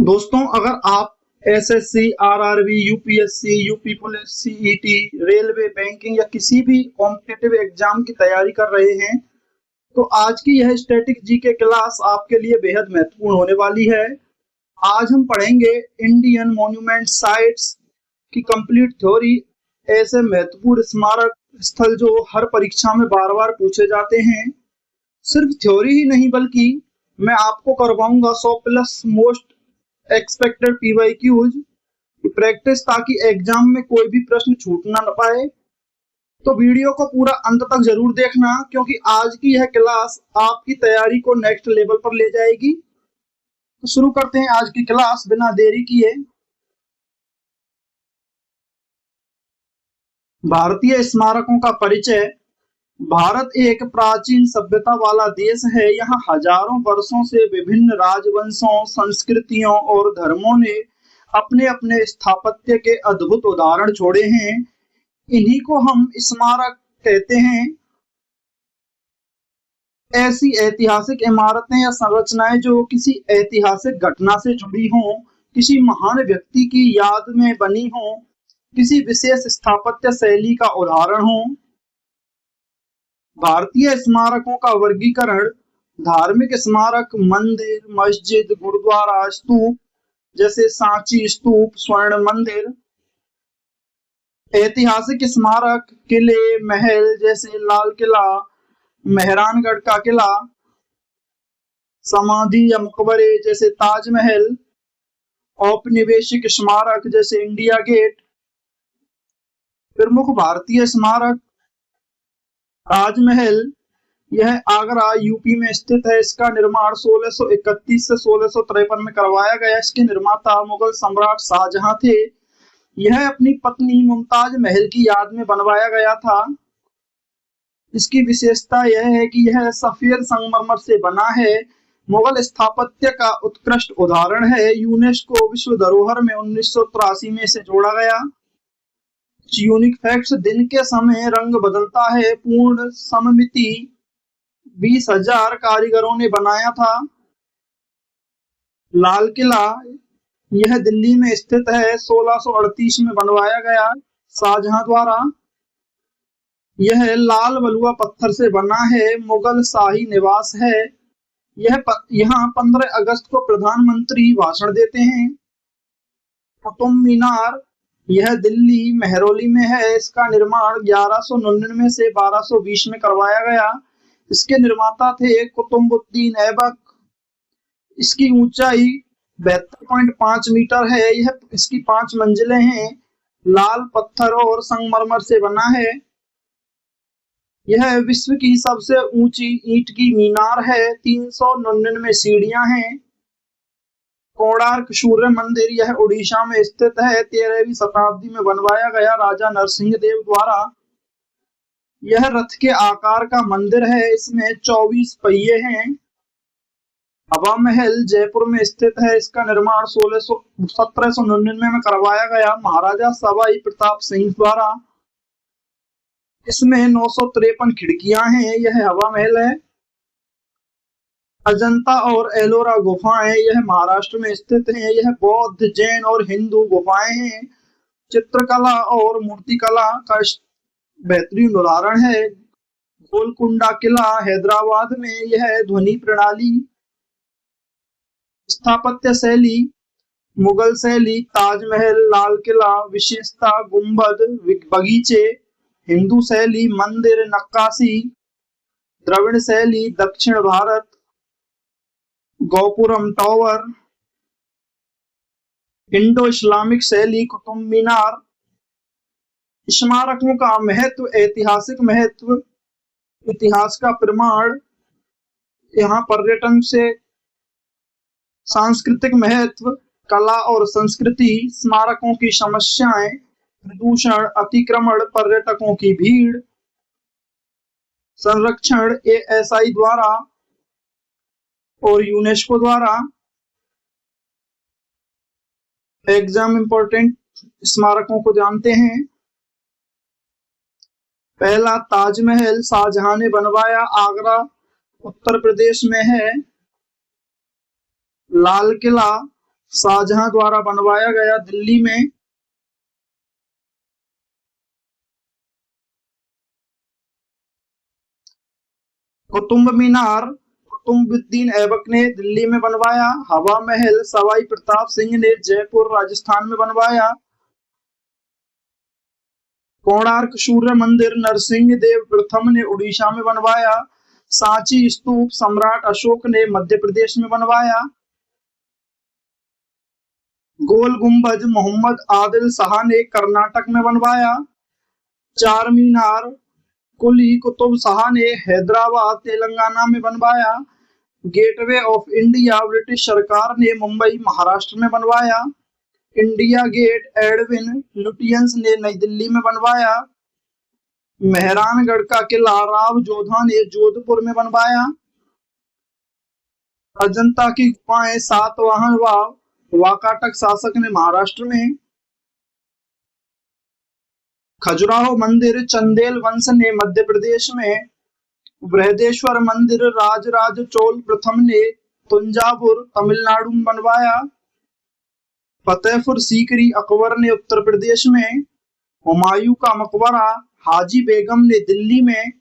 दोस्तों, अगर आप SSC, RRB, UPSC, UP police, CET, railway, banking या किसी भी कॉम्पिटिटिव एग्जाम की तैयारी कर रहे हैं, तो आज की यह स्टैटिक जीके क्लास आपके लिए बेहद महत्वपूर्ण होने वाली है। आज हम पढ़ेंगे इंडियन मॉन्यूमेंट साइट्स की कंप्लीट थ्योरी, ऐसे महत्वपूर्ण स्मारक स्थल जो हर परीक्षा में बार-बार पूछे जाते हैं। सिर्फ थ्योरी ही नहीं, बल्कि मैं आपको करवाऊंगा 100 प्लस मोस्ट एक्सपेक्टेड पीवाईक्यूज की प्रैक्टिस, ताकि एग्जाम में कोई भी प्रश्न छूट ना पाए। तो वीडियो को पूरा अंत तक जरूर देखना, क्योंकि आज की यह क्लास आपकी तैयारी को नेक्स्ट लेवल पर ले जाएगी। तो शुरू करते हैं आज की क्लास बिना देरी किए। भारतीय स्मारकों का परिचय। भारत एक प्राचीन सभ्यता वाला देश है। यहाँ हजारों वर्षों से विभिन्न राजवंशों, संस्कृतियों और धर्मों ने अपने अपने स्थापत्य के अद्भुत उदाहरण छोड़े हैं। इन्हीं को हम स्मारक कहते हैं। ऐसी ऐतिहासिक इमारतें या संरचनाएं जो किसी ऐतिहासिक घटना से जुड़ी हों, किसी महान व्यक्ति की याद में बनी हों, किसी विशेष स्थापत्य शैली का उदाहरण हो। भारतीय स्मारकों का वर्गीकरण। धार्मिक स्मारक मंदिर, मस्जिद, गुरुद्वारा, स्तूप जैसे सांची स्तूप, स्वर्ण मंदिर। ऐतिहासिक स्मारक किले, महल जैसे लाल किला, मेहरानगढ़ का किला। समाधि या मकबरे जैसे ताजमहल। औपनिवेशिक स्मारक जैसे इंडिया गेट। प्रमुख भारतीय स्मारक। ताजमहल, यह आगरा यूपी में स्थित है। इसका निर्माण 1631 से 1653 में करवाया गया। इसके निर्माता मुगल सम्राट शाहजहां थे। यह अपनी पत्नी मुमताज महल की याद में बनवाया गया था। इसकी विशेषता यह है कि यह सफेद संगमरमर से बना है। मुगल स्थापत्य का उत्कृष्ट उदाहरण है। यूनेस्को विश्व धरोहर में 1983 में इसे जोड़ा गया। Unique facts. दिन के समय रंग बदलता है। पूर्ण सममिति 20,000 कारीगरों ने बनाया था। लाल किला, यह दिल्ली में स्थित है। 1638 में बनवाया गया शाहजहां द्वारा। यह लाल बलुआ पत्थर से बना है। मुगल शाही निवास है। यहाँ 15 अगस्त को प्रधानमंत्री भाषण देते हैं। कुतुब मीनार, यह दिल्ली मेहरौली में है। इसका निर्माण 1199 से 1220 में करवाया गया। इसके निर्माता थे कुतुबुद्दीन ऐबक। इसकी ऊंचाई 72.5 मीटर है। यह इसकी 5 मंजिलें हैं। लाल पत्थर और संगमरमर से बना है। यह विश्व की सबसे ऊंची ईंट की मीनार है। 399 सीढ़ियां हैं। कोणार्क सूर्य मंदिर, यह उड़ीसा में स्थित है। 13वीं शताब्दी में बनवाया गया राजा नरसिंह देव द्वारा। यह रथ के आकार का मंदिर है। इसमें 24 पहिए हैं। हवा महल जयपुर में स्थित है। इसका निर्माण 1799 में करवाया गया महाराजा सवाई प्रताप सिंह द्वारा। इसमें 953 खिड़कियां हैं। यह हवा महल है। अजंता और एलोरा गुफाएं, यह महाराष्ट्र में स्थित हैं। यह बौद्ध, जैन और हिंदू गुफाएं हैं। चित्रकला और मूर्तिकला का बेहतरीन उदाहरण है गोलकुंडा किला हैदराबाद में। यह ध्वनि प्रणाली। स्थापत्य शैली मुगल शैली, ताजमहल, लाल किला। विशेषता गुंबद, बगीचे। हिंदू शैली मंदिर, नक्काशी। द्रविड़ शैली दक्षिण Bharat, gopuram tower. Indo Islamic शैली कुतुब मीनार। स्मारकों का महत्व। ऐतिहासिक महत्व, इतिहास का प्रमाण। यहाँ पर्यटन से सांस्कृतिक महत्व, कला और संस्कृति। स्मारकों की समस्याएं, प्रदूषण, अतिक्रमण, पर्यटकों की भीड़। संरक्षण एएसआई द्वारा और यूनेस्को द्वारा। एग्जाम इंपॉर्टेंट स्मारकों को जानते हैं। पहला ताजमहल शाहजहां ने बनवाया, आगरा उत्तर प्रदेश में है। लाल किला शाहजहां द्वारा बनवाया गया दिल्ली में। कुतुब मीनार कुतुबुद्दीन ऐबक ने दिल्ली में बनवाया। हवा महल सवाई प्रताप सिंह ने जयपुर राजस्थान में बनवाया। कोणार्क सूर्य मंदिर नरसिंह देव प्रथम ने उड़ीसा में बनवाया। सांची स्तूप सम्राट अशोक ने मध्य प्रदेश में बनवाया। गोल गुंबज मोहम्मद आदिल शाह ने कर्नाटक में बनवाया। चार मीनार कुली कुतुब शाह ने हैदराबाद तेलंगाना में बनवाया। गेटवे ऑफ इंडिया ब्रिटिश सरकार ने मुंबई महाराष्ट्र में बनवाया। इंडिया गेट एडविन लुटियंस ने नई दिल्ली में बनवाया। मेहरानगढ़ का किला राव जोधा ने जोधपुर में बनवाया। अजंता की गुफाएं सातवाहन वाकाटक शासक ने महाराष्ट्र में। खजुराहो मंदिर चंदेल वंश ने मध्य प्रदेश में। बृहदेश्वर मंदिर राजराज चोल प्रथम ने तंजावुर तमिलनाडु में बनवाया। फतेहपुर सीकरी अकबर ने उत्तर प्रदेश में। हुमायूं का मकबरा हाजी बेगम ने दिल्ली में।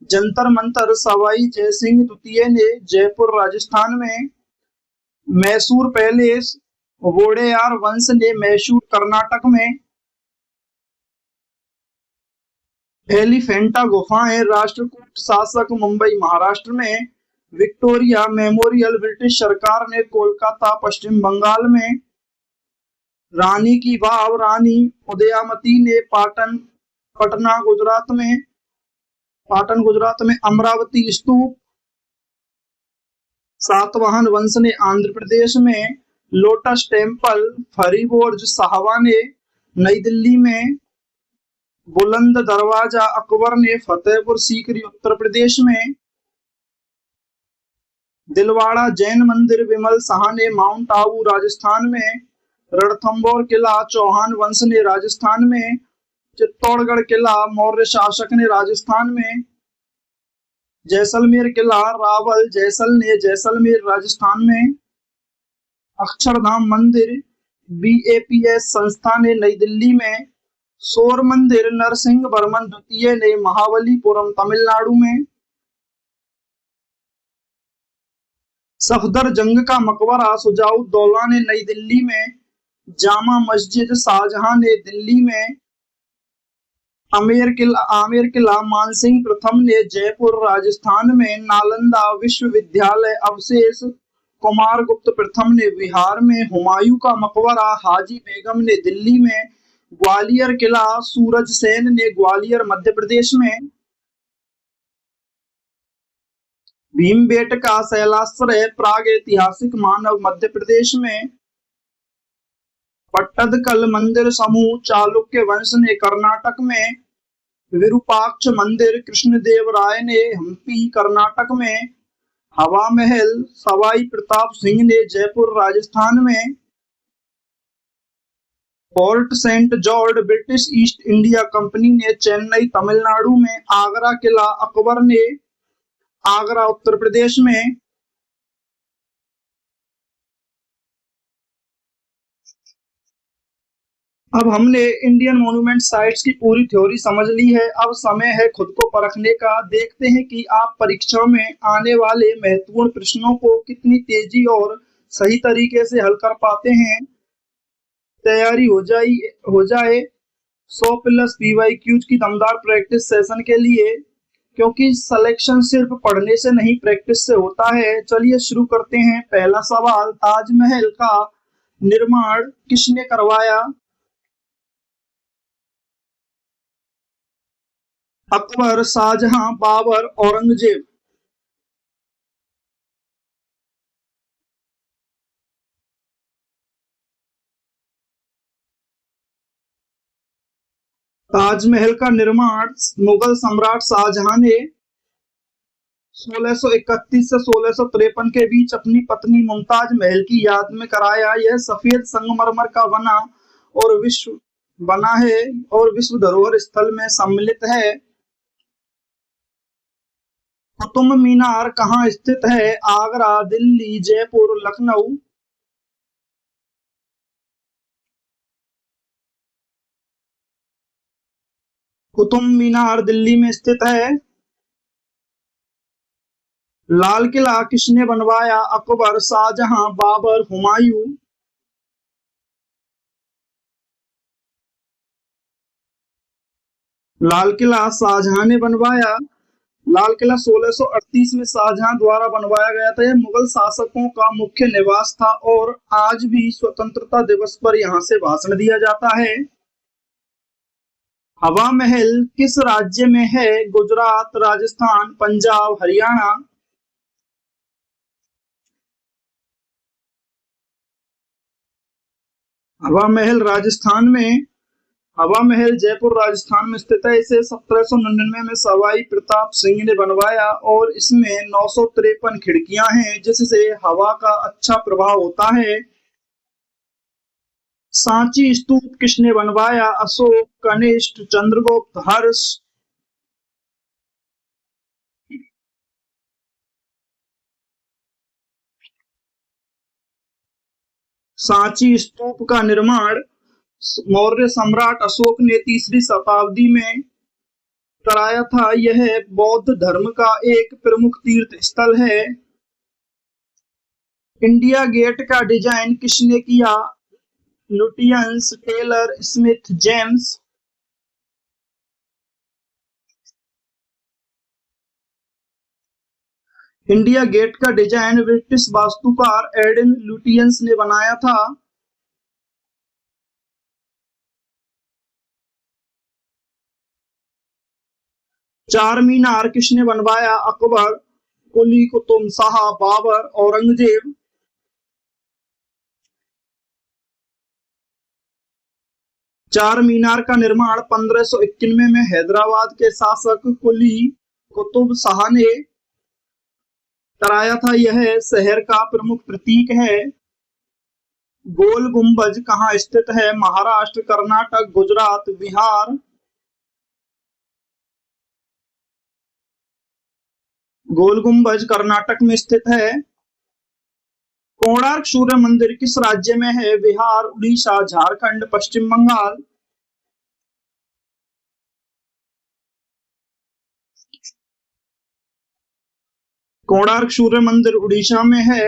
जंतर मंतर सवाई जयसिंह द्वितीय ने जयपुर राजस्थान में। मैसूर पैलेस वोडेयार वंश ने मैसूर कर्नाटक में। एलिफेंटा गुफाएं राष्ट्रकूट शासक मुंबई महाराष्ट्र में। विक्टोरिया मेमोरियल ब्रिटिश सरकार ने कोलकाता पश्चिम बंगाल में। रानी की वाव रानी उदयामती ने पटना गुजरात में। अमरावती स्तूप सातवाहन वंश ने आंध्र प्रदेश में। लोटस टेम्पल फरीबोर्ज साहवा ने नई दिल्ली में। बुलंद दरवाजा अकबर ने फतेहपुर सीकरी उत्तर प्रदेश में। दिलवाड़ा जैन मंदिर विमल शाह ने माउंट आबू राजस्थान में। रणथंभौर किला चौहान वंश ने राजस्थान में। चित्तौड़गढ़ किला मौर्य शासक ने राजस्थान में। जैसलमेर किला रावल जैसल ने जैसलमेर राजस्थान में। अक्षरधाम मंदिर BAPS संस्था ने नई दिल्ली में। सौर मंदिर नरसिंह वर्मन द्वितीय ने महाबलीपुरम तमिलनाडु में। सफदरजंग का मकबरा सुजाउद्दौला ने नई दिल्ली में। जामा मस्जिद शाहजहां ने दिल्ली में। आमेर किला मानसिंह प्रथम ने जयपुर राजस्थान में। नालंदा विश्वविद्यालय अवशेष कुमारगुप्त प्रथम ने बिहार में। हुमायूं का मकबरा हाजी बेगम ने दिल्ली में। ग्वालियर किला सूरज सेन ने ग्वालियर मध्य प्रदेश में। भीमबेटका शैलाश्रय प्राग ऐतिहासिक मानव मध्य प्रदेश में। पट्टदकल मंदिर समूह चालुक्य वंश ने कर्नाटक में। विरूपाक्ष मंदिर कृष्णदेव राय ने हम्पी कर्नाटक में। हवा महल सवाई प्रताप सिंह ने जयपुर राजस्थान में। Fort St George British East India Company ने चेन्नई तमिलनाडु में। आगरा किला अकबर ने आगरा उत्तर प्रदेश में। अब हमने इंडियन मॉन्यूमेंट साइट्स की पूरी थ्योरी समझ ली है। अब समय है खुद को परखने का। देखते हैं कि आप परीक्षा में आने वाले महत्वपूर्ण प्रश्नों को कितनी तेजी और सही तरीके से हल कर पाते हैं। तैयारी हो जाए 100+ PYQs की दमदार प्रैक्टिस सेशन के लिए, क्योंकि सिलेक्शन सिर्फ पढ़ने से नहीं प्रैक्टिस से होता है। चलिए शुरू करते हैं। पहला सवाल, ताजमहल का निर्माण किसने करवाया? अकबर, शाहजहां, बाबर, औरंगजेब। ताजमहल का निर्माण मुगल सम्राट शाहजहां ने 1631 से 1653 के बीच अपनी पत्नी मुमताज महल की याद में कराया। यह सफेद संगमरमर का बना है और विश्व धरोहर स्थल में सम्मिलित है। कुतुब मीनार कहाँ स्थित है? आगरा, दिल्ली, जयपुर, लखनऊ। कुतुब मीनार दिल्ली में स्थित है। लाल किला किसने बनवाया? अकबर, शाहजहां, बाबर, हुमायूं। लाल किला शाहजहां ने बनवाया। लाल किला 1638 में शाहजहां द्वारा बनवाया गया था। यह मुगल शासकों का मुख्य निवास था और आज भी स्वतंत्रता दिवस पर यहां से भाषण दिया जाता है। हवा महल किस राज्य में है? गुजरात, राजस्थान, पंजाब, हरियाणा। हवा महल राजस्थान में। हवा महल जयपुर राजस्थान में स्थित है। इसे 1799 में सवाई प्रताप सिंह ने बनवाया और इसमें 953 खिड़कियां हैं जिससे हवा का अच्छा प्रभाव होता है। सांची स्तूप किसने बनवाया? अशोक, कनिष्क, चंद्रगुप्त, हर्ष। सांची स्तूप का निर्माण मौर्य सम्राट अशोक ने 3री शताब्दी में कराया था। यह बौद्ध धर्म का एक प्रमुख तीर्थ स्थल है। इंडिया गेट का डिजाइन किसने किया? Lutyens, Taylor, Smith, James. India Gate का डिजाइन ब्रिटिश वास्तुकार एडन लुटियंस ने बनाया था। चार मीनार किसने बनवाया? अकबर, कुली कुतुब शाह, बाबर, औरंगजेब। चार मीनार का निर्माण 1591 में हैदराबाद के शासक कुली कुतुब शाह ने कराया था। यह शहर का प्रमुख प्रतीक है। गोल गुंबज कहाँ स्थित है? महाराष्ट्र, कर्नाटक, गुजरात, बिहार। गोल गुंबज कर्नाटक में स्थित है। कोणार्क सूर्य मंदिर किस राज्य में है? बिहार, उड़ीसा, झारखंड, पश्चिम बंगाल। कोणार्क सूर्य मंदिर उड़ीसा में है।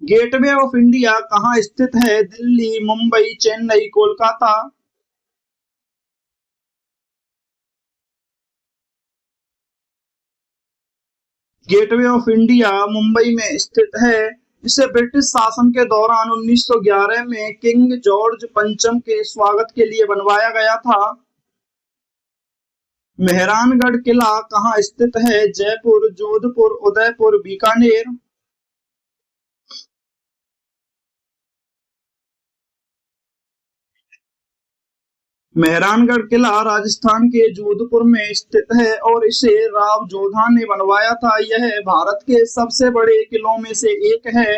गेटवे ऑफ इंडिया कहाँ स्थित है? Delhi, Mumbai, Chennai, Kolkata. Gateway of India Mumbai में स्थित है। इसे ब्रिटिश शासन के दौरान 1911 में किंग जॉर्ज पंचम के स्वागत के लिए बनवाया गया था। मेहरानगढ़ किला कहाँ स्थित है? जयपुर, जोधपुर, उदयपुर, बीकानेर। मेहरानगढ़ किला राजस्थान के जोधपुर में स्थित है और इसे राव जोधा ने बनवाया था। यह भारत के सबसे बड़े किलों में से एक है।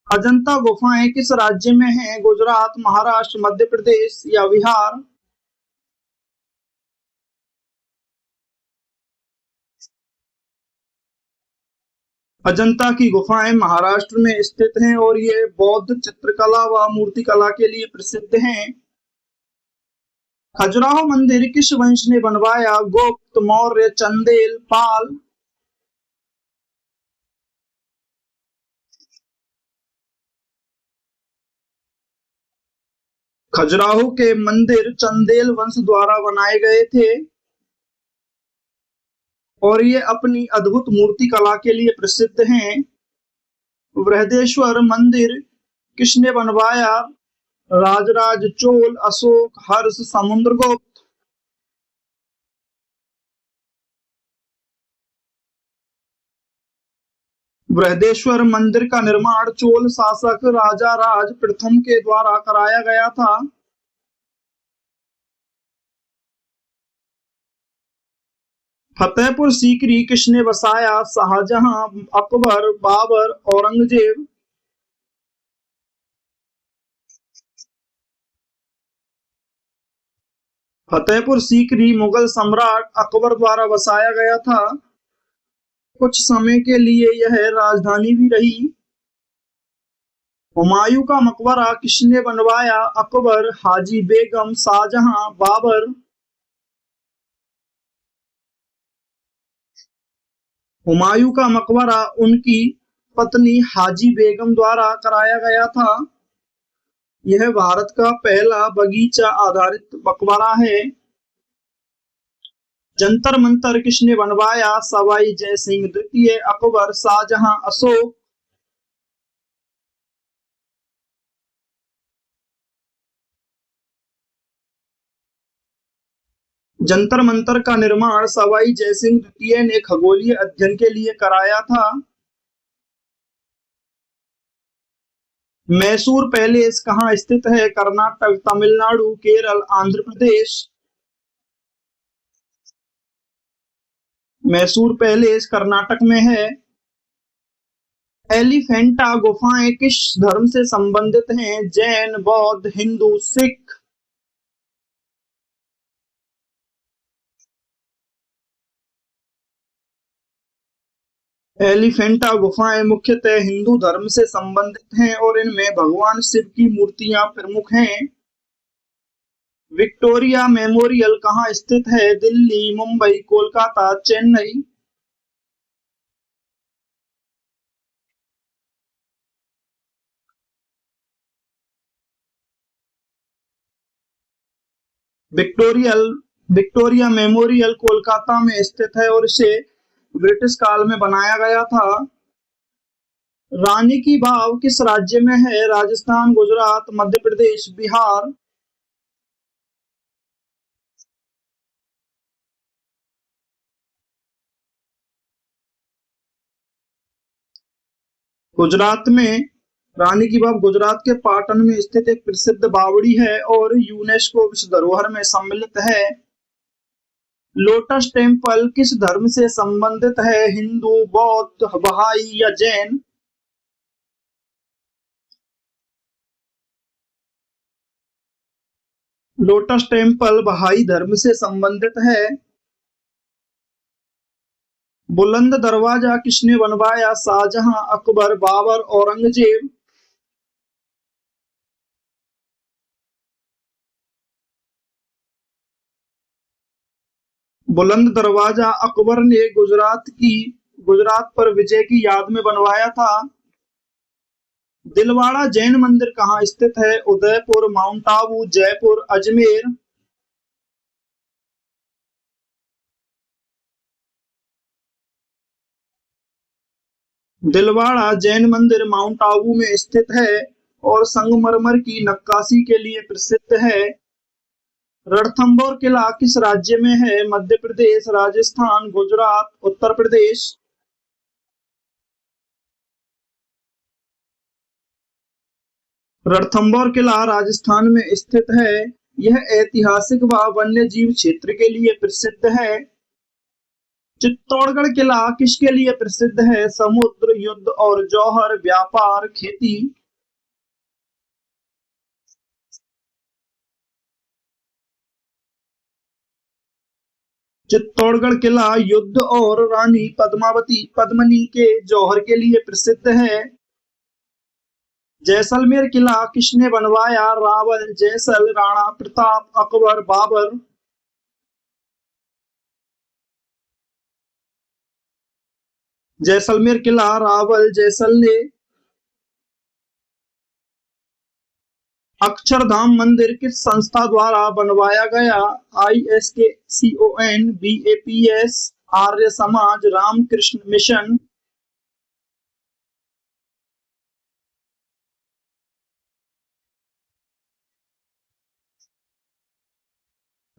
अजंता गुफाएं किस राज्य में हैं? गुजरात, महाराष्ट्र, मध्य प्रदेश या बिहार। अजंता की गुफाएं महाराष्ट्र में स्थित हैं और ये बौद्ध चित्रकला व मूर्तिकला के लिए प्रसिद्ध हैं। खजुराहो मंदिर किस वंश ने बनवाया? गुप्त, मौर्य, चंदेल, पाल। खजुराहो के मंदिर चंदेल वंश द्वारा बनाए गए थे और ये अपनी अद्भुत मूर्ति कला के लिए प्रसिद्ध हैं। बृहदेश्वर मंदिर किसने बनवाया? राजराज चोल, अशोक, हर्ष, समुद्रगुप्त। बृहदेश्वर मंदिर का निर्माण चोल शासक राजा राज प्रथम के द्वारा कराया गया था। फतेहपुर सीकरी किसने बसाया? शाहजहां, अकबर, बाबर, औरंगजेब। फतेहपुर सीकरी मुगल सम्राट अकबर द्वारा बसाया गया था। कुछ समय के लिए यह राजधानी भी रही। हुमायूं का मकबरा किसने बनवाया? अकबर, हाजी बेगम, शाहजहां, बाबर। हुमायूं का मकबरा उनकी पत्नी हाजी बेगम द्वारा कराया गया था। यह भारत का पहला बगीचा आधारित मकबरा है। जंतर मंतर किसने बनवाया? सवाई जय सिंह द्वितीय, अकबर, शाहजहां, अशोक। जंतर मंतर का निर्माण सवाई जयसिंह द्वितीय ने खगोलीय अध्ययन के लिए कराया था। मैसूर पैलेस कहाँ स्थित है? कर्नाटक, तमिलनाडु, केरल, आंध्र प्रदेश। मैसूर पैलेस कर्नाटक में है। एलिफेंटा गुफाएं किस धर्म से संबंधित हैं? जैन, बौद्ध, हिंदू, सिख। एलिफेंटा गुफाएं मुख्यतः हिंदू धर्म से संबंधित हैं और इनमें भगवान शिव की मूर्तियां प्रमुख हैं। विक्टोरिया मेमोरियल कहाँ स्थित है? दिल्ली, मुंबई, कोलकाता, चेन्नई। विक्टोरियल विक्टोरिया मेमोरियल कोलकाता में स्थित है और इसे ब्रिटिश काल में बनाया गया था। रानी की वाव किस राज्य में है? राजस्थान, गुजरात, मध्य प्रदेश, बिहार। गुजरात में रानी की वाव गुजरात के पाटन में स्थित एक प्रसिद्ध बावड़ी है और यूनेस्को विश्व धरोहर में सम्मिलित है। लोटस टेम्पल किस धर्म से संबंधित है? हिंदू, बौद्ध, बहाई या जैन। लोटस टेम्पल बहाई धर्म से संबंधित है। बुलंद दरवाजा किसने बनवाया? शाहजहां, अकबर, बाबर, औरंगजेब। बुलंद दरवाजा अकबर ने गुजरात पर विजय की याद में बनवाया था। दिलवाड़ा जैन मंदिर कहाँ स्थित है? उदयपुर, माउंट आबू, जयपुर, अजमेर। दिलवाड़ा जैन मंदिर माउंट आबू में स्थित है और संगमरमर की नक्काशी के लिए प्रसिद्ध है। रणथंभौर किला किस राज्य में है? मध्य प्रदेश, राजस्थान, गुजरात, उत्तर प्रदेश। रणथंभौर किला राजस्थान में स्थित है। यह ऐतिहासिक व वन्य जीव क्षेत्र के लिए प्रसिद्ध है। चित्तौड़गढ़ किला किसके लिए प्रसिद्ध है? समुद्र, युद्ध और जौहर, व्यापार, खेती। चित्तौड़गढ़ किला युद्ध और रानी पद्मिनी के जौहर के लिए प्रसिद्ध है। जैसलमेर किला किसने बनवाया? रावल, जैसल, राणा प्रताप, अकबर, बाबर। जैसलमेर किला रावल जैसल ने। अक्षरधाम मंदिर किस संस्था द्वारा बनवाया गया? ISKCON, BAPS, Arya Samaj, Ramakrishna mission.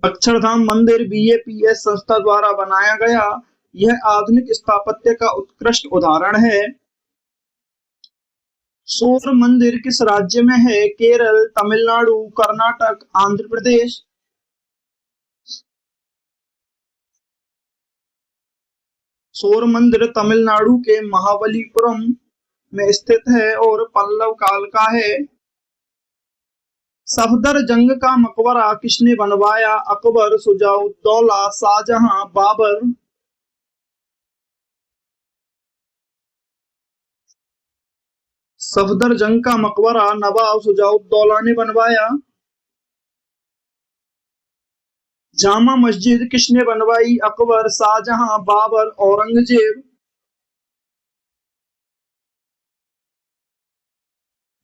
Akshardham मंदिर BAPS संस्था द्वारा बनाया गया। यह आधुनिक स्थापत्य का उत्कृष्ट उदाहरण है। सूर्य मंदिर किस राज्य में है? केरल, तमिलनाडु, कर्नाटक, आंध्र प्रदेश। सूर्य मंदिर तमिलनाडु के महाबलीपुरम में स्थित है और पल्लव काल का है। सफदरजंग का मकबरा किसने बनवाया? अकबर, शुजाउद्दौला, शाहजहां, बाबर। सफदरजंग का मकबरा नवाब शुजाउद्दौला ने बनवाया। जामा मस्जिद किसने बनवाई? अकबर, शाहजहां, बाबर, औरंगजेब।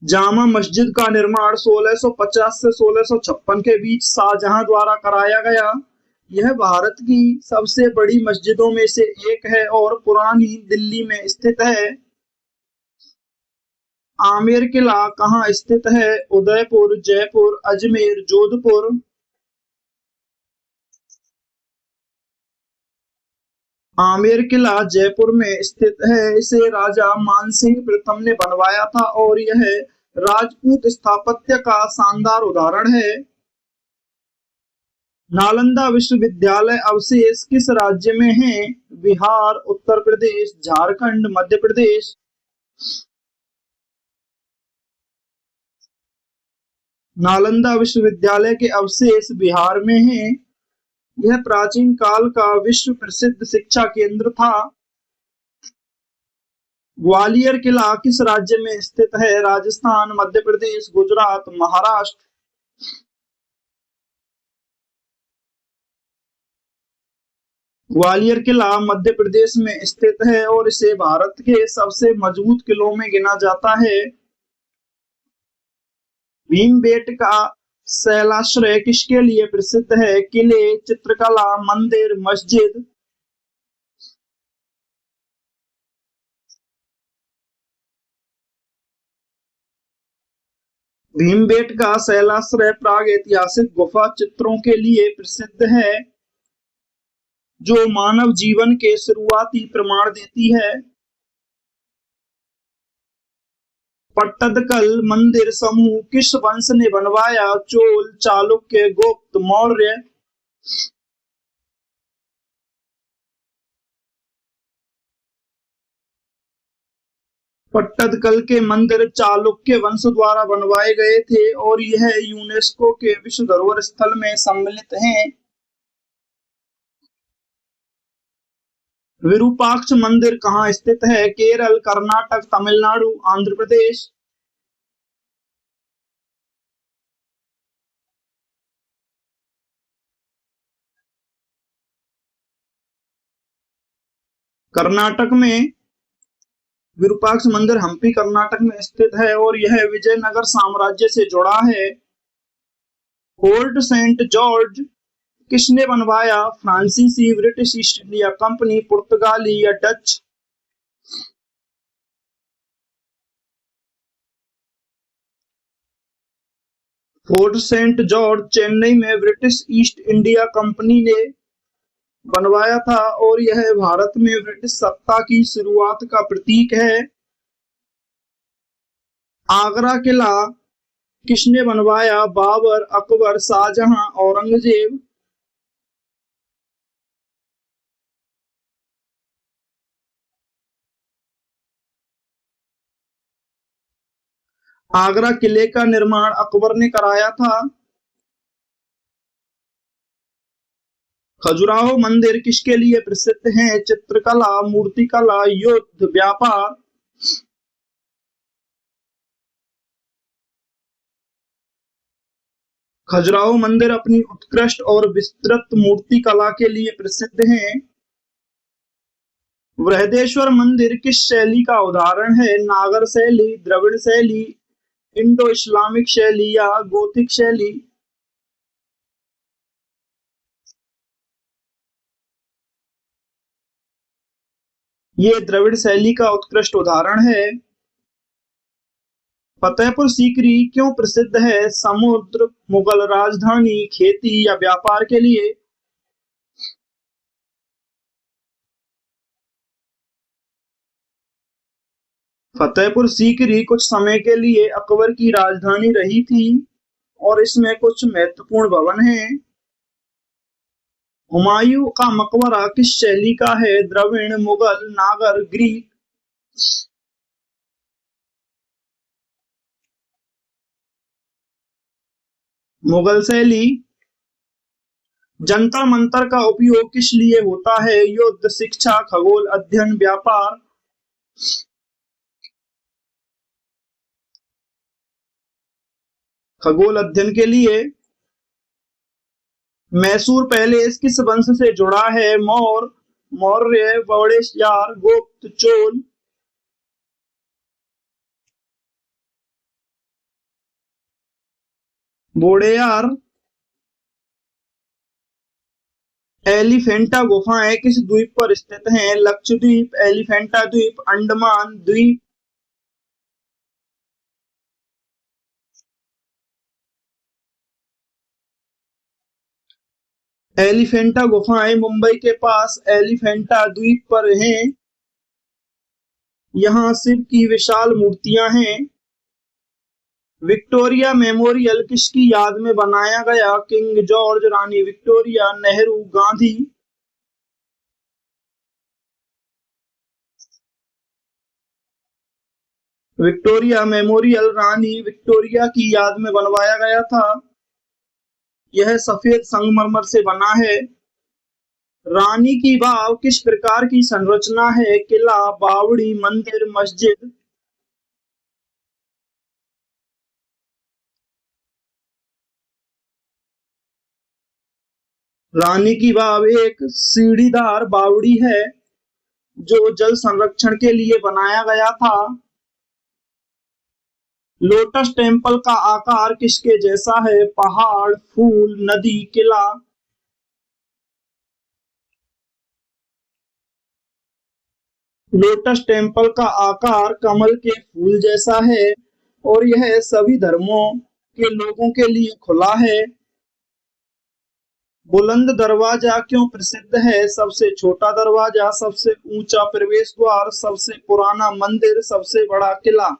जामा मस्जिद का निर्माण 1650 से 1656 के बीच शाहजहां द्वारा कराया गया। यह भारत की सबसे बड़ी मस्जिदों में से एक है और पुरानी दिल्ली में स्थित है। आमेर किला कहाँ स्थित है? उदयपुर, जयपुर, अजमेर, जोधपुर। आमेर किला जयपुर में स्थित है। इसे राजा मानसिंह प्रथम ने बनवाया था और यह राजपूत स्थापत्य का शानदार उदाहरण है। नालंदा विश्वविद्यालय अवशेष किस राज्य में है? बिहार, उत्तर प्रदेश, झारखंड, मध्य प्रदेश। नालंदा विश्वविद्यालय के अवशेष बिहार में हैं। यह प्राचीन काल का विश्व प्रसिद्ध शिक्षा केंद्र था। ग्वालियर किला किस राज्य में स्थित है? राजस्थान, मध्य प्रदेश, गुजरात, महाराष्ट्र। ग्वालियर किला मध्य प्रदेश में स्थित है और इसे भारत के सबसे मजबूत किलों में गिना जाता है। भीमबेटका शैलाश्रय किसके लिए प्रसिद्ध है? किले, चित्रकला, मंदिर, मस्जिद। भीमबेटका शैलाश्रय प्राग ऐतिहासिक गुफा चित्रों के लिए प्रसिद्ध है जो मानव जीवन के शुरुआती प्रमाण देती है। पट्टदकल मंदिर समूह किस वंश ने बनवाया? चोल, चालुक्य, गुप्त, मौर्य। पट्टदकल के मंदिर चालुक्य वंश द्वारा बनवाए गए थे और यह यूनेस्को के विश्व धरोहर स्थल में सम्मिलित हैं। विरूपाक्ष मंदिर कहाँ स्थित है? केरल, कर्नाटक, तमिलनाडु, आंध्र प्रदेश। कर्नाटक में विरूपाक्ष मंदिर हम्पी कर्नाटक में स्थित है और यह विजयनगर साम्राज्य से जुड़ा है। फोर्ट सेंट जॉर्ज किसने बनवाया? फ्रांसीसी, ब्रिटिश ईस्ट इंडिया कंपनी, पुर्तगाली या Dutch. Fort St George Chennai में ब्रिटिश ईस्ट इंडिया कंपनी ने बनवाया था और यह भारत में ब्रिटिश सत्ता की शुरुआत का प्रतीक है। आगरा किला किसने बनवाया? बाबर, अकबर, शाहजहां, औरंगजेब। आगरा किले का निर्माण अकबर ने कराया था। खजुराहो मंदिर किसके लिए प्रसिद्ध है? चित्रकला, मूर्तिकला, युद्ध, व्यापार। खजुराहो मंदिर अपनी उत्कृष्ट और विस्तृत मूर्तिकला के लिए प्रसिद्ध हैं। बृहदेश्वर मंदिर किस शैली का उदाहरण है? नागर शैली, द्रविड़ शैली, इंडो इस्लामिक शैली या गोथिक शैली। ये द्रविड़ शैली का उत्कृष्ट उदाहरण है। फतेहपुर सीकरी क्यों प्रसिद्ध है? समुद्र, मुगल राजधानी, खेती या व्यापार के लिए। फतेहपुर सीकरी कुछ समय के लिए अकबर की राजधानी रही थी और इसमें कुछ महत्वपूर्ण भवन हैं। हुमायूं का मकबरा किस शैली का है? द्रविड़, मुगल, नागर, ग्रीक। मुगल शैली। जंतर मंतर का उपयोग किस लिए होता है? युद्ध, शिक्षा, खगोल अध्ययन, व्यापार। खगोल अध्ययन के लिए मैसूर पैलेस किस वंश से जुड़ा है? मौर्य, वोडेयार, गुप्त, चोल। वोडेयार। एलिफेंटा गुफाएं किस द्वीप पर स्थित हैं? लक्षद्वीप, एलिफेंटा द्वीप, अंडमान द्वीप। एलिफेंटा गुफाएं मुंबई के पास एलिफेंटा द्वीप पर हैं। यहाँ शिव की विशाल मूर्तियां हैं। विक्टोरिया मेमोरियल किसकी याद में बनाया गया? किंग जॉर्ज, रानी Victoria, Nehru, Gandhi. Victoria memorial रानी विक्टोरिया की याद में बनवाया गया था। यह सफेद संगमरमर से बना है। रानी की वाव किस प्रकार की संरचना है? किला, बावड़ी, मंदिर, मस्जिद। रानी की वाव एक सीढ़ीदार बावड़ी है जो जल संरक्षण के लिए बनाया गया था। लोटस टेम्पल का आकार किसके जैसा है? पहाड़, फूल, नदी, किला। लोटस टेम्पल का आकार कमल के फूल जैसा है और यह सभी धर्मों के लोगों के लिए खुला है। बुलंद दरवाजा क्यों प्रसिद्ध है? सबसे छोटा दरवाजा, सबसे ऊंचा प्रवेश द्वार, सबसे पुराना मंदिर, सबसे बड़ा किला।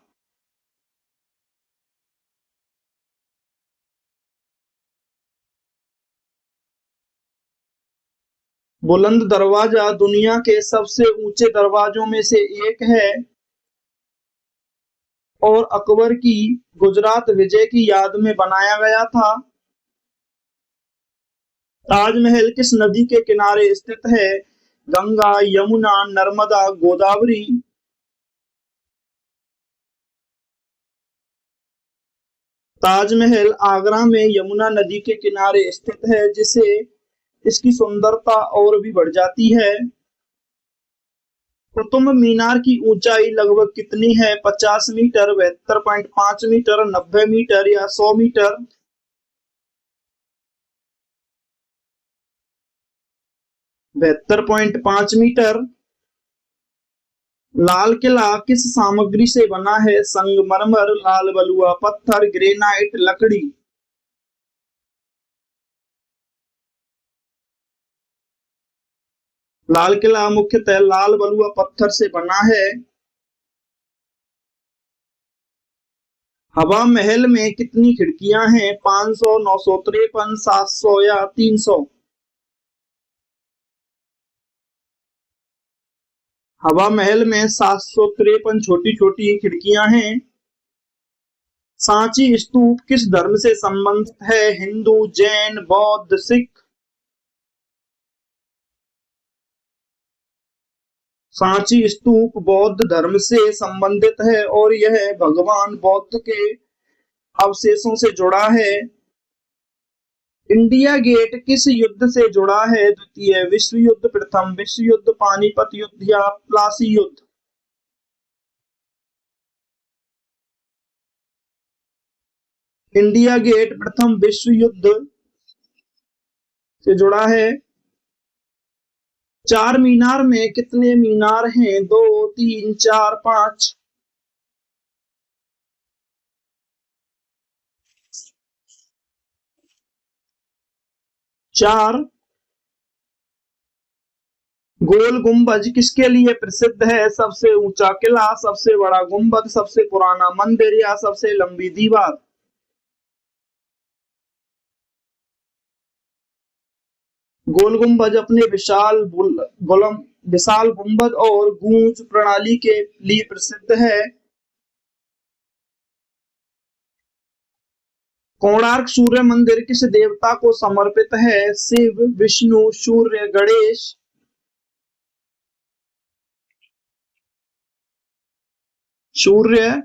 बुलंद दरवाजा दुनिया के सबसे ऊंचे दरवाजों में से एक है और अकबर की गुजरात विजय की याद में बनाया गया था। ताजमहल किस नदी के किनारे स्थित है? गंगा, यमुना, नर्मदा, गोदावरी। ताजमहल आगरा में यमुना नदी के किनारे स्थित है जिससे इसकी सुंदरता और भी बढ़ जाती है। कुतुब मीनार की ऊंचाई लगभग कितनी है? 50 मीटर, 72.5 मीटर, 90 मीटर या 100 मीटर। 72.5 मीटर। लाल किला किस सामग्री से बना है? संगमरमर, लाल बलुआ पत्थर, ग्रेनाइट, लकड़ी। लाल किला मुख्यतः लाल बलुआ पत्थर से बना है। हवा महल में कितनी खिड़कियां हैं? 500, 953, 700 या 300। हवा महल में 753 छोटी छोटी खिड़कियां हैं। सांची स्तूप किस धर्म से संबंधित है? हिंदू, जैन, बौद्ध, सिख। सांची स्तूप बौद्ध धर्म से संबंधित है और यह भगवान बौद्ध के अवशेषों से जुड़ा है। इंडिया गेट किस युद्ध से जुड़ा है? द्वितीय विश्व युद्ध, प्रथम विश्व युद्ध, पानीपत युद्ध या प्लासी युद्ध। इंडिया गेट प्रथम विश्व युद्ध से जुड़ा है। चार मीनार में कितने मीनार हैं? 2, 3, 4, 5। चार। गोल गुंबज किसके लिए प्रसिद्ध है? सबसे ऊंचा किला, सबसे बड़ा गुंबद, सबसे पुराना मंदिर या सबसे लंबी दीवार। गोल गुंबज अपने विशाल गुंबद और गूंज प्रणाली के लिए प्रसिद्ध है। कोणार्क सूर्य मंदिर किस देवता को समर्पित है? शिव, विष्णु, सूर्य, गणेश। सूर्य।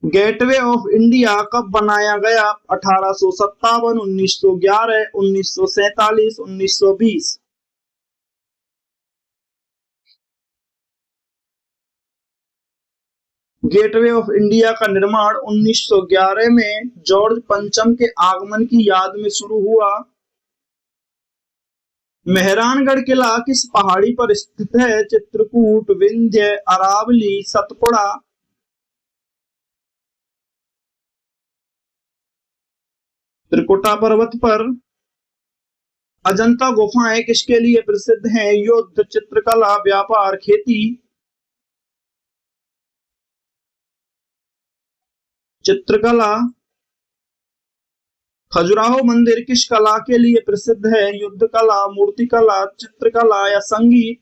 गेटवे ऑफ इंडिया कब बनाया गया? 1857, 1911, 1947, 1920। गेटवे ऑफ इंडिया का निर्माण 1911 में जॉर्ज पंचम के आगमन की याद में शुरू हुआ। मेहरानगढ़ किला किस पहाड़ी पर स्थित है? चित्रकूट, विंध्य, अरावली, सतपुड़ा। त्रिकुटा पर्वत पर। अजंता गुफाएं किसके लिए प्रसिद्ध हैं? युद्ध, चित्रकला, व्यापार, खेती। चित्रकला। खजुराहो मंदिर किस कला के लिए प्रसिद्ध है? युद्ध कला, मूर्ति कला, चित्रकला या संगीत।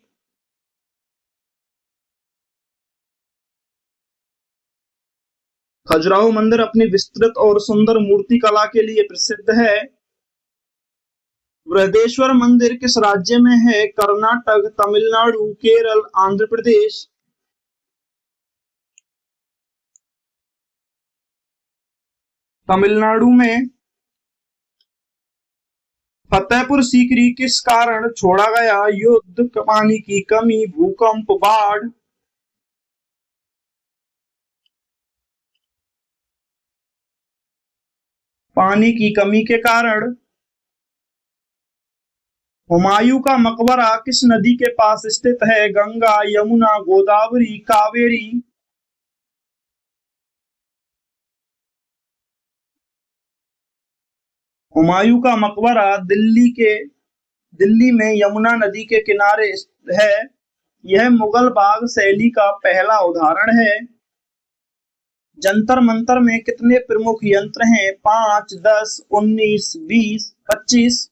खजुराहो मंदिर अपनी विस्तृत और सुंदर मूर्ति कला के लिए प्रसिद्ध है। बृहदेश्वर मंदिर किस राज्य में है? कर्नाटक, तमिलनाडु, केरल, आंध्र प्रदेश। तमिलनाडु में। फतेहपुर सीकरी किस कारण छोड़ा गया? युद्ध, पानी की कमी, भूकंप, बाढ़। पानी की कमी के कारण। हुमायूं का मकबरा किस नदी के पास स्थित है? गंगा, यमुना, गोदावरी, कावेरी। हुमायूं का मकबरा दिल्ली में यमुना नदी के किनारे है। यह मुगल बाग शैली का पहला उदाहरण है। जंतर मंतर में कितने प्रमुख यंत्र हैं? 5, 10, 19, 20, 25।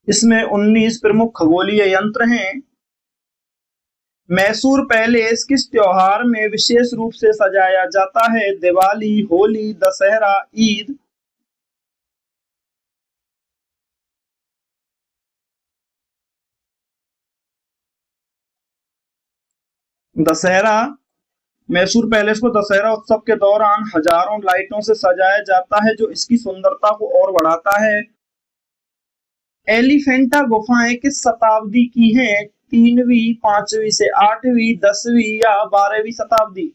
इसमें 19 प्रमुख खगोलीय यंत्र हैं। मैसूर पैलेस किस त्योहार में विशेष रूप से सजाया जाता है? दिवाली, होली, दशहरा, ईद। दशहरा। मैसूर पैलेस को दशहरा उत्सव के दौरान हजारों लाइटों से सजाया जाता है जो इसकी सुंदरता को और बढ़ाता है। एलिफेंटा गुफाएं किस शताब्दी की हैं? 3वीं, 5वीं से 8वीं, 10वीं या 12वीं शताब्दी।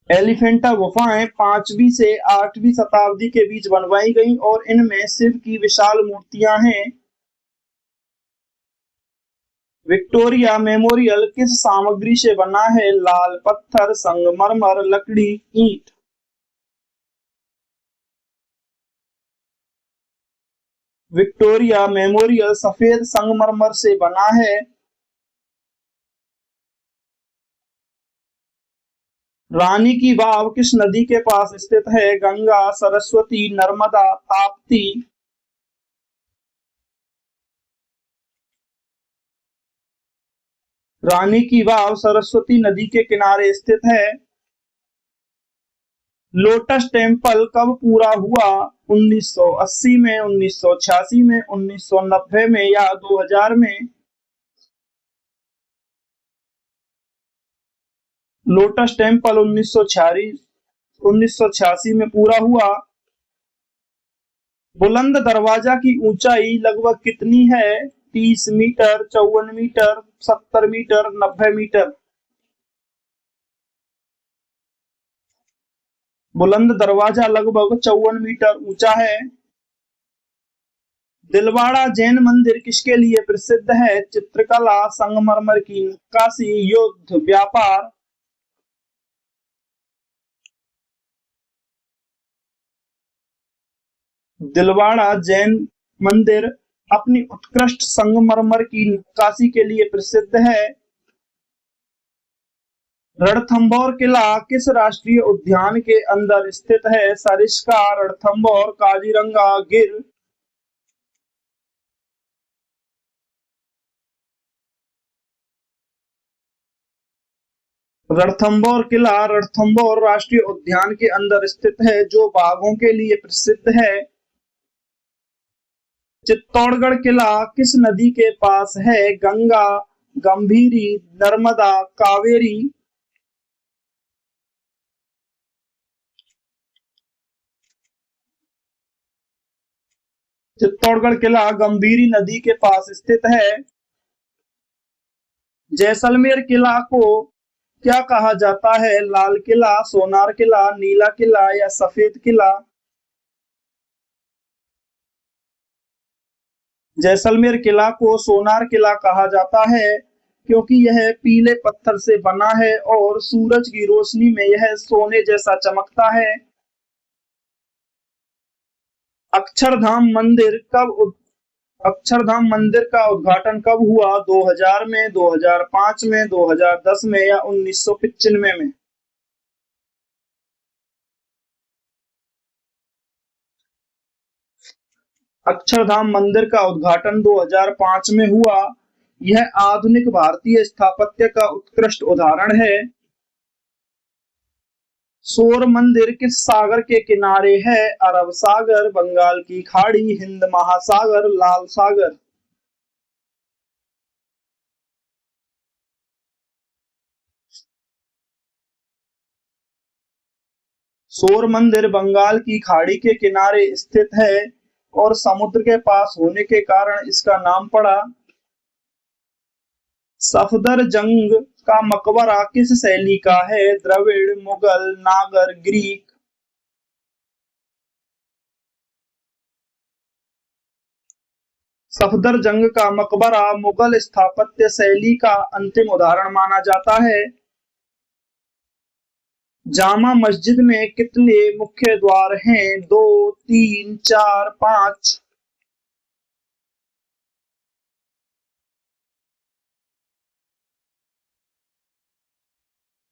एलिफेंटा गुफाएं 5वीं से 8वीं शताब्दी के बीच बनवाई गईं और इनमें शिव की विशाल मूर्तियां हैं। विक्टोरिया मेमोरियल किस सामग्री से बना है? लाल पत्थर, संगमरमर, लकड़ी, ईंट। विक्टोरिया मेमोरियल सफेद संगमरमर से बना है। रानी की वाव किस नदी के पास स्थित है? गंगा, सरस्वती, नर्मदा, ताप्ती। रानी की वाव सरस्वती नदी के किनारे स्थित है। लोटस टेम्पल कब पूरा हुआ? 1980 में, 1986 में, 1990 में या 2000 में। लोटस टेम्पल 1986 में पूरा हुआ। बुलंद दरवाजा की ऊंचाई लगभग कितनी है? 30 मीटर, 54 मीटर, 70 मीटर, 90 मीटर। बुलंद दरवाजा लगभग 54 मीटर ऊंचा है। दिलवाड़ा जैन मंदिर किसके लिए प्रसिद्ध है? चित्रकला, संगमरमर की नक्काशी, युद्ध, व्यापार। दिलवाड़ा जैन मंदिर अपनी उत्कृष्ट संगमरमर की नक्काशी के लिए प्रसिद्ध है। रणथंभौर किला किस राष्ट्रीय उद्यान के अंदर स्थित है? सरिस्का, रणथंभौर, काजीरंगा, गिर। रणथंभौर किला रणथंभौर राष्ट्रीय उद्यान के अंदर स्थित है जो बाघों के लिए प्रसिद्ध है। चित्तौड़गढ़ किला किस नदी के पास है? गंगा, गंभीरी, नर्मदा, कावेरी। चित्तौड़गढ़ किला गंभीरी नदी के पास स्थित है। जैसलमेर किला को क्या कहा जाता है? लाल किला, सोनार किला, नीला किला या सफेद किला? जैसलमेर किला को सोनार किला कहा जाता है क्योंकि यह पीले पत्थर से बना है और सूरज की रोशनी में यह सोने जैसा चमकता है। अक्षरधाम मंदिर अक्षरधाम मंदिर का उद्घाटन कब हुआ? 2000 में, 2005 में, 2010 में या 1995 में? अक्षरधाम मंदिर का उद्घाटन 2005 में हुआ। यह आधुनिक भारतीय स्थापत्य का उत्कृष्ट उदाहरण है। सौर मंदिर किस सागर के किनारे है? अरब सागर, बंगाल की खाड़ी, हिंद महासागर, लाल सागर। सौर मंदिर बंगाल की खाड़ी के किनारे स्थित है और समुद्र के पास होने के कारण इसका नाम पड़ा। सफदरजंग का मकबरा किस शैली का है? द्रविड़, मुगल, नागर, ग्रीक। सफदरजंग का मकबरा मुगल स्थापत्य शैली का अंतिम उदाहरण माना जाता है। जामा मस्जिद में कितने मुख्य द्वार हैं? 2, 3, 4, 5?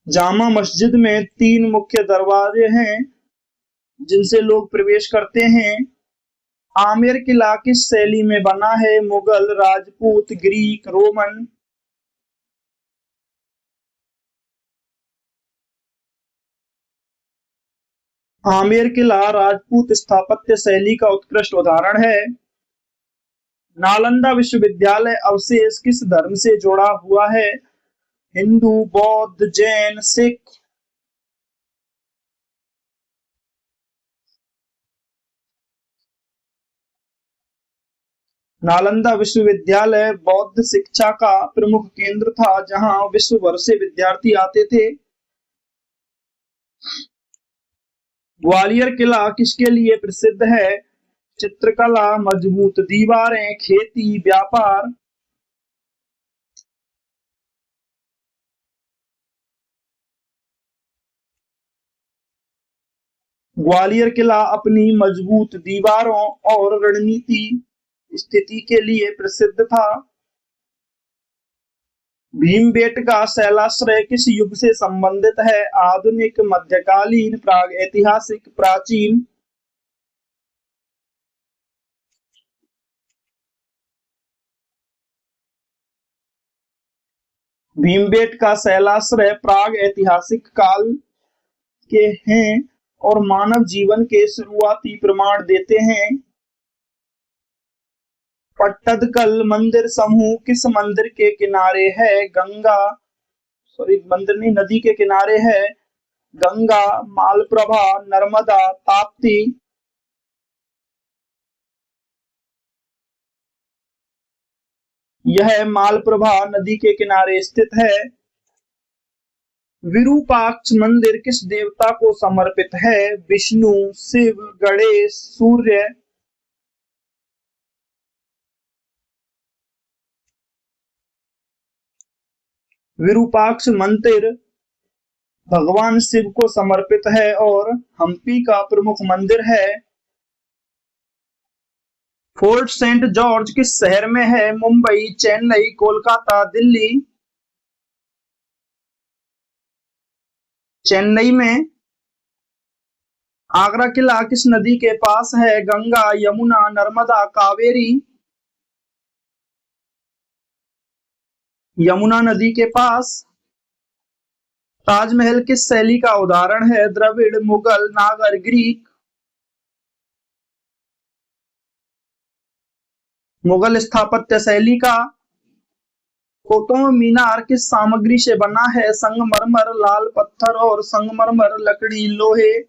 जामा मस्जिद में 3 मुख्य दरवाजे हैं जिनसे लोग प्रवेश करते हैं। आमेर किला किस शैली में बना है? Mughal, Rajput, Greek, Roman. आमेर किला राजपूत स्थापत्य शैली का उत्कृष्ट उदाहरण है। नालंदा विश्वविद्यालय अवशेष किस धर्म से जुड़ा हुआ है? हिंदू, बौद्ध, जैन, सिख। नालंदा विश्वविद्यालय बौद्ध शिक्षा का प्रमुख केंद्र था जहां विश्व भर से विद्यार्थी आते थे। ग्वालियर किला किसके लिए प्रसिद्ध है? चित्रकला, मजबूत दीवारें, खेती, व्यापार। ग्वालियर किला अपनी मजबूत दीवारों और रणनीति स्थिति के लिए प्रसिद्ध था। भीमबेटका शैलाश्रय किस युग से संबंधित है? आधुनिक, मध्यकालीन, प्राग ऐतिहासिक, प्राचीन। भीमबेटका शैलाश्रय प्राग ऐतिहासिक काल के हैं और मानव जीवन के शुरुआती प्रमाण देते हैं। पट्टदकल मंदिर समूह किस मंदिर के किनारे है? गंगा, सॉरी मंदिर नहीं, नदी के किनारे है। गंगा, मालप्रभा, नर्मदा, ताप्ती। यह मालप्रभा नदी के किनारे स्थित है। विरूपाक्ष मंदिर किस देवता को समर्पित है? विष्णु, शिव, गणेश, सूर्य। विरूपाक्ष मंदिर भगवान शिव को समर्पित है और हम्पी का प्रमुख मंदिर है। फोर्ट सेंट जॉर्ज किस शहर में है? मुंबई, चेन्नई, कोलकाता, दिल्ली। चेन्नई में। आगरा किला किस नदी के पास है? गंगा, यमुना, नर्मदा, कावेरी। यमुना नदी के पास। ताजमहल किस शैली का उदाहरण है? द्रविड़, मुगल, नागर, ग्रीक। मुगल स्थापत्य शैली का कुतुब मीनार किस सामग्री से बना है? संगमरमर, लाल पत्थर और संगमरमर, लकड़ी, लोहे।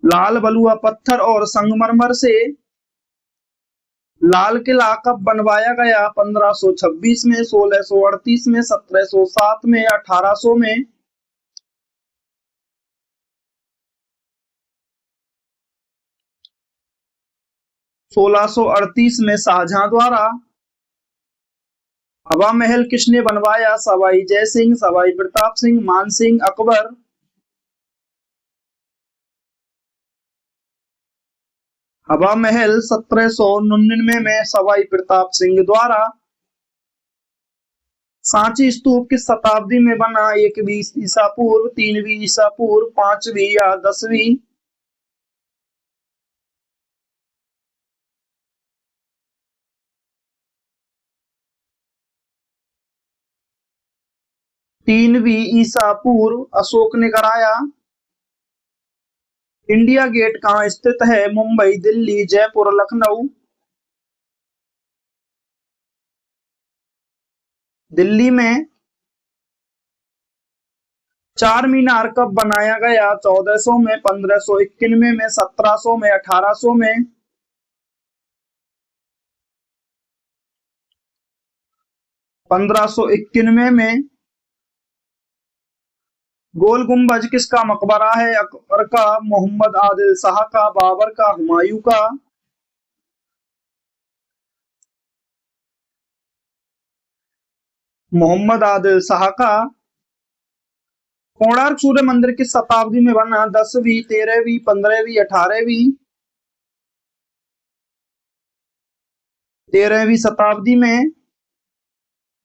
लाल बलुआ पत्थर और संगमरमर से। लाल किला कब बनवाया गया? 1526 में, 1638 में, 1707 में, 1800 में। 1638 में शाहजहां द्वारा। हवा महल किसने बनवाया? सवाई जय सिंह, सवाई प्रताप सिंह, मान सिंह, अकबर। हवा महल 1799 में सवाई प्रताप सिंह द्वारा। सांची स्तूप किस शताब्दी में बना? 1वीं ईसा पूर्व, 3वीं ईसा पूर्व, 5वीं या 10वीं। 3वीं ईसा पूर्व अशोक ने कराया। इंडिया गेट कहाँ स्थित है? मुंबई, दिल्ली, जयपुर, लखनऊ। दिल्ली में। चार मीनार कब बनाया गया? 1400 में, 1591 में, 1700 में, 1800 में। 1591 में। गोल गुम्बज किसका मकबरा है? अकबर का, मोहम्मद आदिल शाह का, बाबर का, हुमायूं का। मोहम्मद आदिल शाह का। कोणार्क सूर्य मंदिर किस शताब्दी में बना? 10वीं, 13वीं, 15वीं, 18वीं। 13वीं शताब्दी में।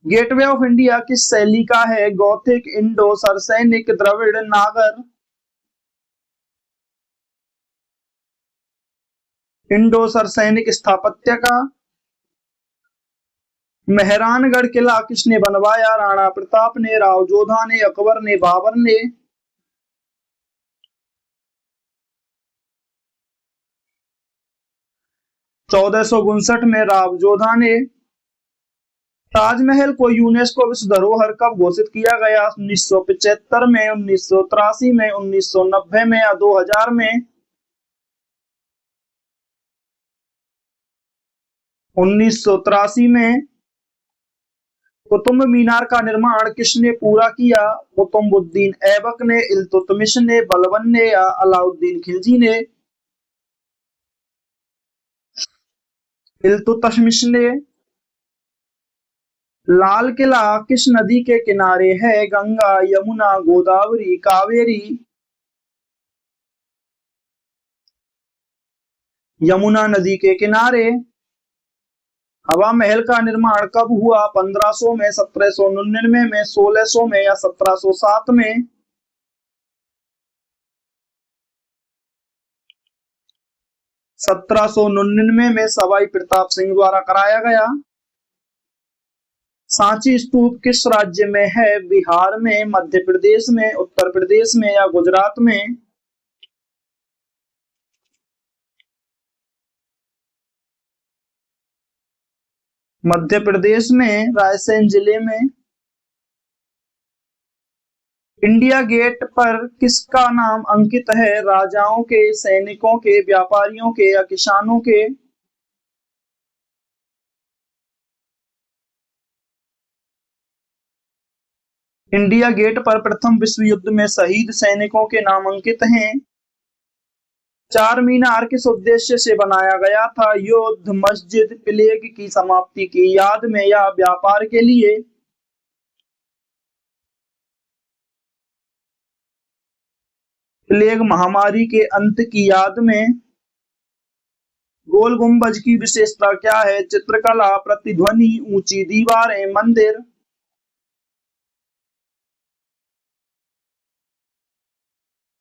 गेटवे ऑफ इंडिया किस शैली का है? गौथिक, इंडो, सरसैनिक, द्रविड़, नागर। इंडो सरसैनिक स्थापत्य का। मेहरानगढ़ किला किसने बनवाया? राणा प्रताप ने, राव जोधा ने, अकबर ने, बाबर ने। 1459 में राव जोधा ने। ताजमहल को यूनेस्को विश्व धरोहर कब घोषित किया गया? 1975 में, 1983 में, 1990 में या 2000 में। 1983 में। कुतुब मीनार का निर्माण किसने पूरा किया? कुतुबुद्दीन ऐबक ने, इल्तुतमिश ने, बलबन ने या अलाउद्दीन खिलजी ने। इल्तुतमिश ने। लाल किला किस नदी के किनारे है? गंगा, यमुना, गोदावरी, कावेरी। यमुना नदी के किनारे। हवा महल का निर्माण कब हुआ? 1500 में, 1799 में, 1600 में या 1707 में। 1799 में सवाई प्रताप सिंह द्वारा कराया गया। सांची स्तूप किस राज्य में है? बिहार में, मध्य प्रदेश में, उत्तर प्रदेश में या गुजरात में। मध्य प्रदेश में, रायसेन जिले में। इंडिया गेट पर किसका नाम अंकित है? राजाओं के, सैनिकों के, व्यापारियों के या किसानों के। इंडिया गेट पर प्रथम विश्व युद्ध में शहीद सैनिकों के नाम अंकित हैं। चार मीनार किस उद्देश्य से बनाया गया था? युद्ध, मस्जिद, प्लेग की समाप्ति की याद में या व्यापार के लिए। प्लेग महामारी के अंत की याद में। गोल गुम्बज की विशेषता क्या है? चित्रकला, प्रतिध्वनि, ऊंची दीवारें, मंदिर।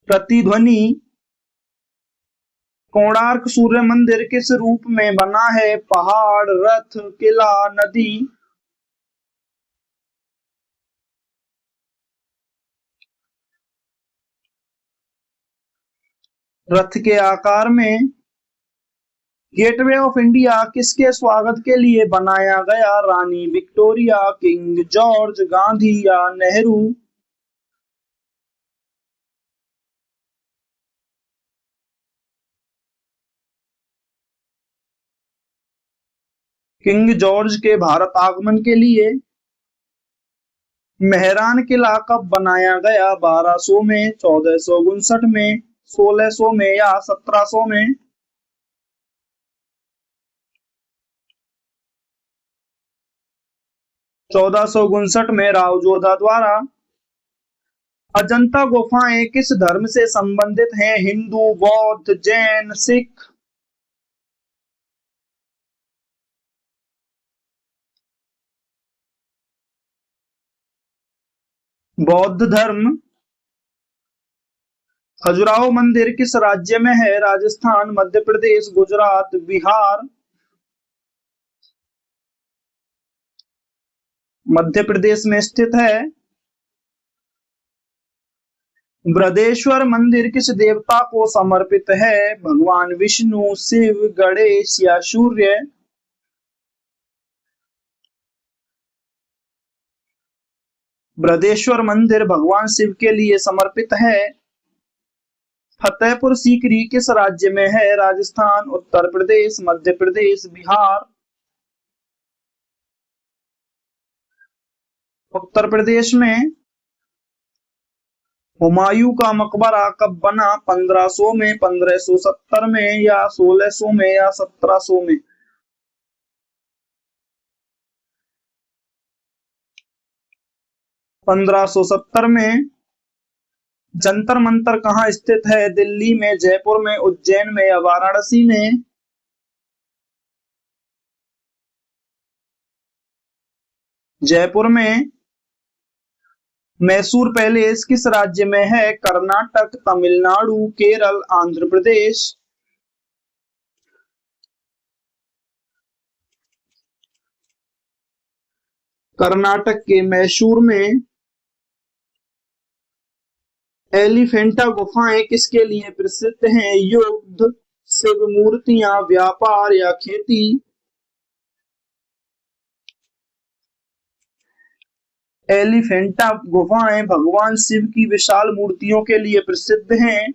प्रतिध्वनि। कोणार्क सूर्य मंदिर किस रूप में बना है? पहाड़, रथ, किला, नदी। रथ के आकार में। गेटवे ऑफ इंडिया किसके स्वागत के लिए बनाया गया? रानी विक्टोरिया, किंग जॉर्ज, गांधी या नेहरू? किंग जॉर्ज के भारत आगमन के लिए। मेहरान किला कब बनाया गया? 1200 में, 1459 में, 1600 में या 1700 में? 1459 में राव जोधा द्वारा। अजंता गुफाएं किस धर्म से संबंधित हैं? हिंदू, बौद्ध, जैन, सिख? बौद्ध धर्म। खजुराहो मंदिर किस राज्य में है? राजस्थान, मध्य प्रदेश, गुजरात, बिहार? मध्य प्रदेश में स्थित है। बृहदेश्वर मंदिर किस देवता को समर्पित है? भगवान विष्णु, शिव, गणेश या सूर्य? बृहदेश्वर मंदिर भगवान शिव के लिए समर्पित है। फतेहपुर सीकरी किस राज्य में है? राजस्थान, उत्तर प्रदेश, मध्य प्रदेश, बिहार? उत्तर प्रदेश में। हुमायूं का मकबरा कब बना? 1500 में, 1570 में या 1600 में या 1700 में? 1570 में। जंतर मंतर कहाँ स्थित है? दिल्ली में, जयपुर में, उज्जैन में या वाराणसी में? जयपुर में। मैसूर पैलेस किस राज्य में है? कर्नाटक, तमिलनाडु, केरल, आंध्र प्रदेश? कर्नाटक के मैसूर में। एलिफेंटा गुफाएं किसके लिए प्रसिद्ध हैं? युद्ध, शिव मूर्तियां, व्यापार या खेती? एलिफेंटा गुफाएं भगवान शिव की विशाल मूर्तियों के लिए प्रसिद्ध हैं।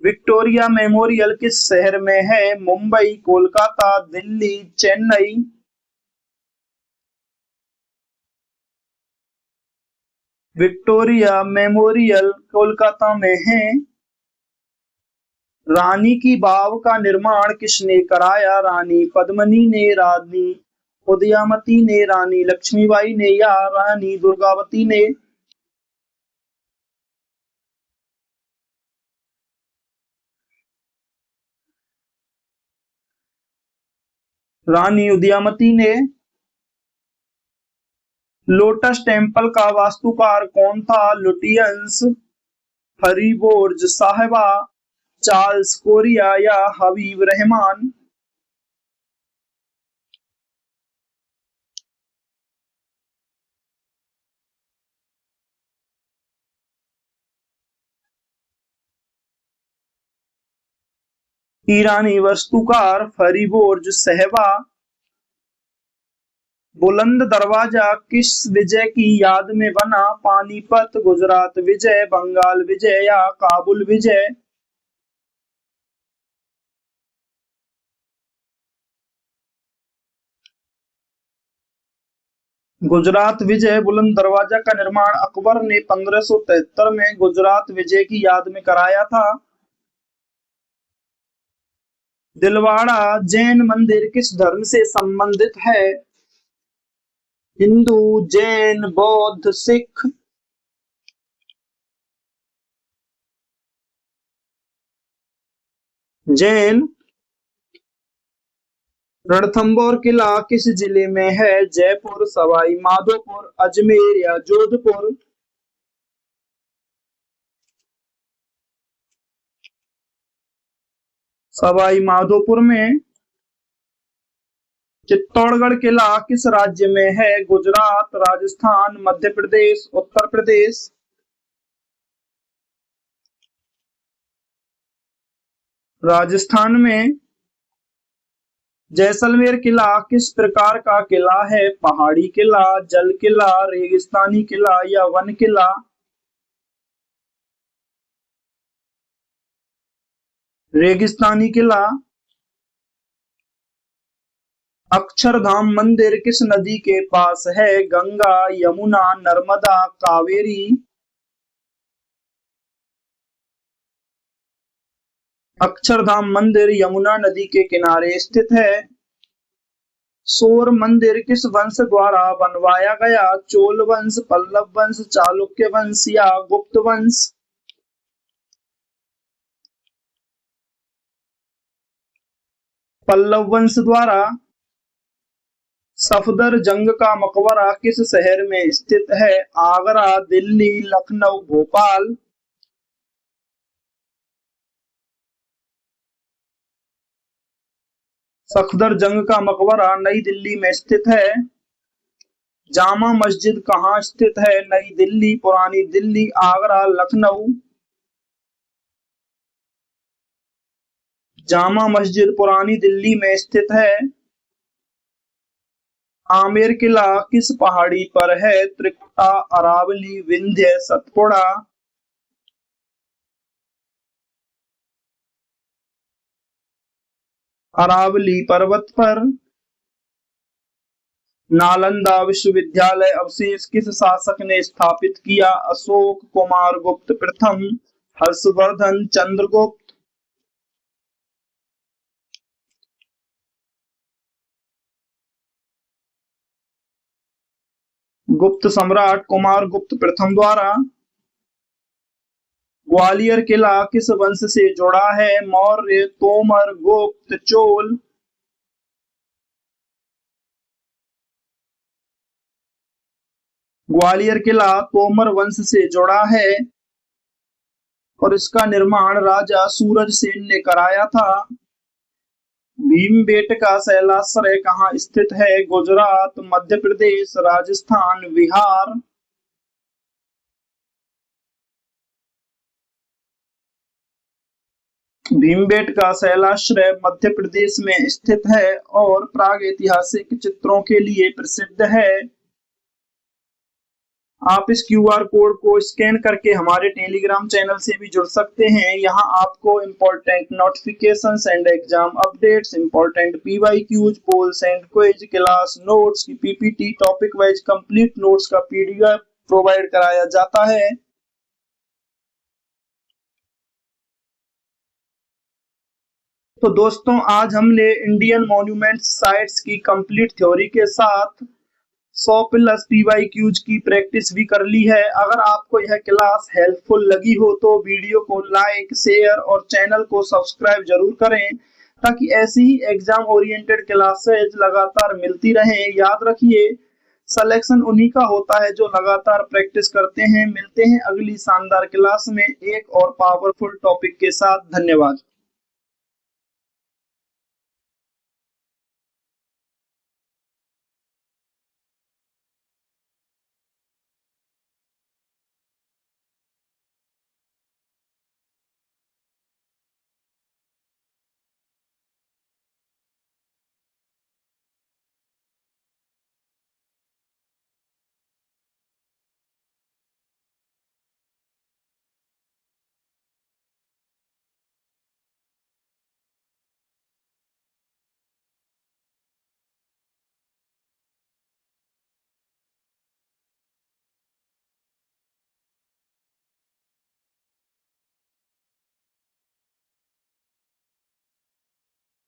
विक्टोरिया मेमोरियल किस शहर में है? मुंबई, कोलकाता, दिल्ली, चेन्नई? विक्टोरिया मेमोरियल कोलकाता में है। रानी की बाव का निर्माण किसने कराया? रानी पद्मिनी ने, रानी उदयमती ने, रानी लक्ष्मीबाई ने या रानी दुर्गावती ने? रानी उदयमती ने। लोटस टेम्पल का वास्तुकार कौन था? लुटियंस, फरीबोर्ज साहिबा, चार्ल्स कोरिया या हबीब रहमान? ईरानी वास्तुकार फरीबोर्ज साहिबा। बुलंद दरवाजा किस विजय की याद में बना? पानीपत, गुजरात विजय, बंगाल विजय या काबुल विजय? गुजरात विजय। बुलंद दरवाजा का निर्माण अकबर ने 1573 में गुजरात विजय की याद में कराया था। दिलवाड़ा जैन मंदिर किस धर्म से संबंधित है? हिंदू, जैन, बौद्ध, सिख? जैन। रणथंभौर किला किस जिले में है? जयपुर, सवाई माधोपुर, अजमेर या जोधपुर? सवाई माधोपुर में। चित्तौड़गढ़ किला किस राज्य में है? गुजरात, राजस्थान, मध्य प्रदेश, उत्तर प्रदेश? राजस्थान में। जैसलमेर किला किस प्रकार का किला है? पहाड़ी किला, जल किला, रेगिस्तानी किला या वन किला? रेगिस्तानी किला। अक्षरधाम मंदिर किस नदी के पास है? गंगा, यमुना, नर्मदा, कावेरी? अक्षरधाम मंदिर यमुना नदी के किनारे स्थित है। सोर मंदिर किस वंश द्वारा बनवाया गया? चोल वंश, पल्लव वंश, चालुक्य वंश या गुप्त वंश? पल्लव वंश द्वारा। सफदरजंग का मकबरा किस शहर में स्थित है? आगरा, दिल्ली, लखनऊ, भोपाल? सफदरजंग का मकबरा नई दिल्ली में स्थित है। जामा मस्जिद कहाँ स्थित है? नई दिल्ली, पुरानी दिल्ली, आगरा, लखनऊ? जामा मस्जिद पुरानी दिल्ली में स्थित है। आमेर किला किस पहाड़ी पर है? त्रिकुटा, अरावली, विंध्य, सतपुड़ा? अरावली पर्वत पर। नालंदा विश्वविद्यालय अवशेष किस शासक ने स्थापित किया? अशोक, कुमार गुप्त प्रथम, हर्षवर्धन, चंद्रगुप्त? गुप्त सम्राट कुमार गुप्त प्रथम द्वारा। ग्वालियर किला किस वंश से जुड़ा है? मौर्य, तोमर, गुप्त, चोल? ग्वालियर किला तोमर वंश से जुड़ा है और इसका निर्माण राजा सूरजसेन ने कराया था। भीमबेटका शैलाश्रय कहाँ स्थित है? गुजरात, मध्य प्रदेश, राजस्थान, बिहार? भीमबेटका शैलाश्रय मध्य प्रदेश में स्थित है और प्रागैतिहासिक चित्रों के लिए प्रसिद्ध है। आप इस क्यूआर कोड को स्कैन करके हमारे टेलीग्राम चैनल से भी जुड़ सकते हैं। यहाँ आपको important notifications and exam updates, important PYQs, polls and quiz, class notes की PPT, topic wise complete notes का पीडीएफ प्रोवाइड कराया जाता है। तो दोस्तों, आज हमने इंडियन मॉन्यूमेंट्स साइट्स की कंप्लीट थ्योरी के साथ 100 प्लस पीवाईक्यूज की प्रैक्टिस भी कर ली है। अगर आपको यह क्लास हेल्पफुल लगी हो तो वीडियो को लाइक, शेयर और चैनल को सब्सक्राइब जरूर करें ताकि ऐसी ही एग्जाम ओरिएंटेड क्लासेज लगातार मिलती रहें। याद रखिए, सिलेक्शन उन्हीं का होता है जो लगातार प्रैक्टिस करते हैं। मिलते हैं अगली शानदार क्लास में एक और पावरफुल टॉपिक के साथ। धन्यवाद।